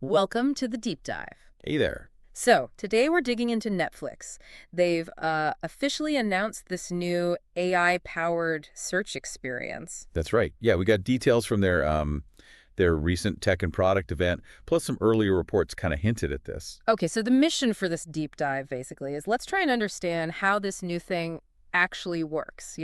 Welcome to the deep dive. Hey there. So, today we're digging into Netflix. They've officially announced this new AI-powered search experience. That's right. Yeah, we got details from their recent tech and product event, plus some earlier reports kind of hinted at this. Okay, so the mission for this deep dive basically is let's try and understand how this new thing actually works,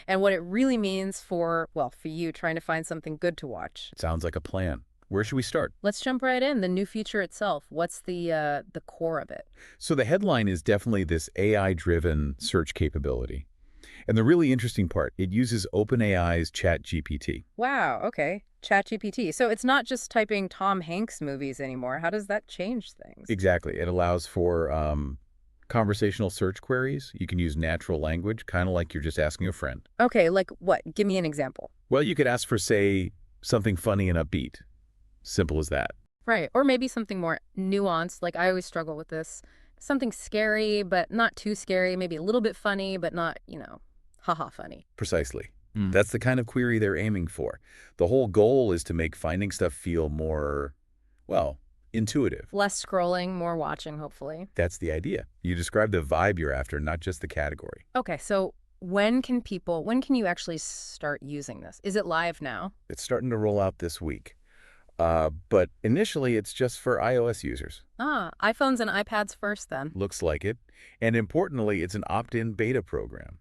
and what it really means for, well, for you trying to find something good to watch. Sounds like a plan. Where should we start? Let's jump right in. The new feature itself. What's the core of it? So the headline is definitely this AI-driven search capability. And the really interesting part, it uses OpenAI's ChatGPT. Wow, okay. ChatGPT. So it's not just typing Tom Hanks movies anymore. How does that change things? Exactly. It allows for conversational search queries. You can use natural language, kind of like you're just asking a friend. Okay, like what? Give me an example. Well, you could ask for, say, something funny and upbeat. Simple as that. Right. Or maybe something more nuanced. Like I always struggle with this. Something scary, but not too scary. Maybe a little bit funny, but not, haha funny. Precisely. That's the kind of query they're aiming for. The whole goal is to make finding stuff feel more, well, intuitive. Less scrolling, more watching, hopefully. That's the idea. You describe the vibe you're after, not just the category. Okay, so when can you actually start using this? Is it live now? It's starting to roll out this week. But initially, it's just for iOS users. Ah, iPhones and iPads first then. Looks like it. And importantly, it's an opt-in beta program.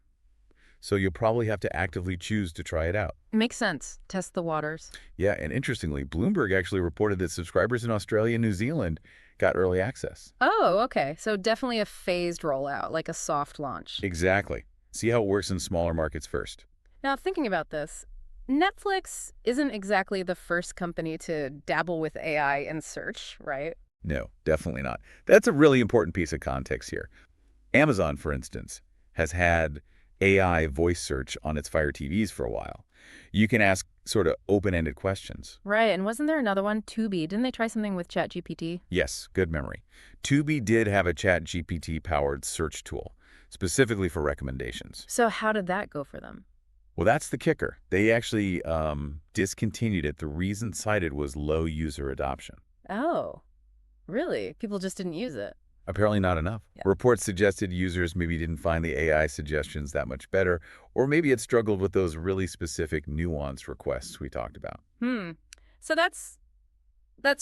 So you'll probably have to actively choose to try it out. Makes sense. Test the waters. Yeah, and interestingly, Bloomberg actually reported that subscribers in Australia and New Zealand got early access. Oh, okay. So definitely a phased rollout, like a soft launch. Exactly. See how it works in smaller markets first. Now, thinking about this, Netflix isn't exactly the first company to dabble with AI in search, right? No, definitely not. That's a really important piece of context here. Amazon, for instance, has had AI voice search on its Fire TVs for a while. You can ask sort of open-ended questions. Right, and wasn't there another one, Tubi? Didn't they try something with ChatGPT? Yes, good memory. Tubi did have a ChatGPT-powered search tool, specifically for recommendations. So how did that go for them? Well, that's the kicker. They actually discontinued it. The reason cited was low user adoption. Oh, really? People just didn't use it. Apparently not enough. Yeah. Reports suggested users maybe didn't find the AI suggestions that much better, or maybe it struggled with those really specific nuanced requests we talked about. So that's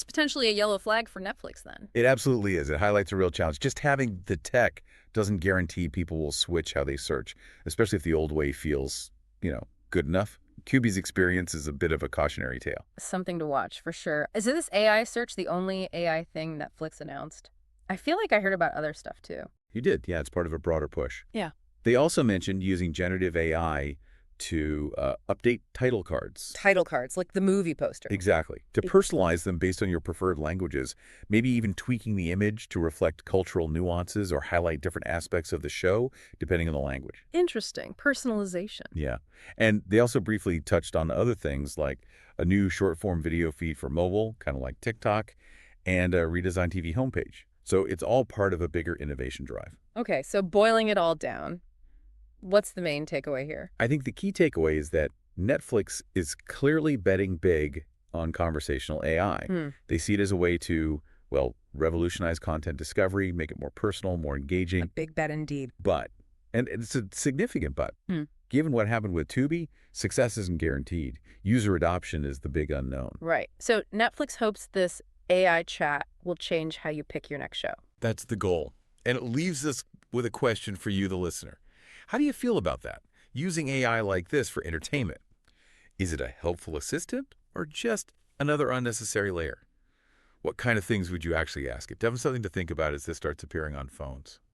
potentially a yellow flag for Netflix then. It absolutely is. It highlights a real challenge. Just having the tech doesn't guarantee people will switch how they search, especially if the old way feels, good enough. QB's experience is a bit of a cautionary tale. Something to watch for sure. Is this AI search the only AI thing Netflix announced? I feel like I heard about other stuff too. You did. Yeah, it's part of a broader push. Yeah. They also mentioned using generative AI to update title cards. Title cards, like the movie poster. Exactly. To personalize them based on your preferred languages, maybe even tweaking the image to reflect cultural nuances or highlight different aspects of the show, depending on the language. Interesting. Personalization. Yeah. And they also briefly touched on other things like a new short-form video feed for mobile, kind of like TikTok, and a redesigned TV homepage. So it's all part of a bigger innovation drive. Okay, so boiling it all down, what's the main takeaway here? I think the key takeaway is that Netflix is clearly betting big on conversational AI. They see it as a way to, well, revolutionize content discovery, make it more personal, more engaging. A big bet indeed. But, and it's a significant but, given what happened with Tubi, success isn't guaranteed. User adoption is the big unknown. Right. So Netflix hopes this AI chat will change how you pick your next show. That's the goal. And it leaves us with a question for you, the listener. How do you feel about that? Using AI like this for entertainment? Is it a helpful assistant or just another unnecessary layer? What kind of things would you actually ask it? Definitely something to think about as this starts appearing on phones.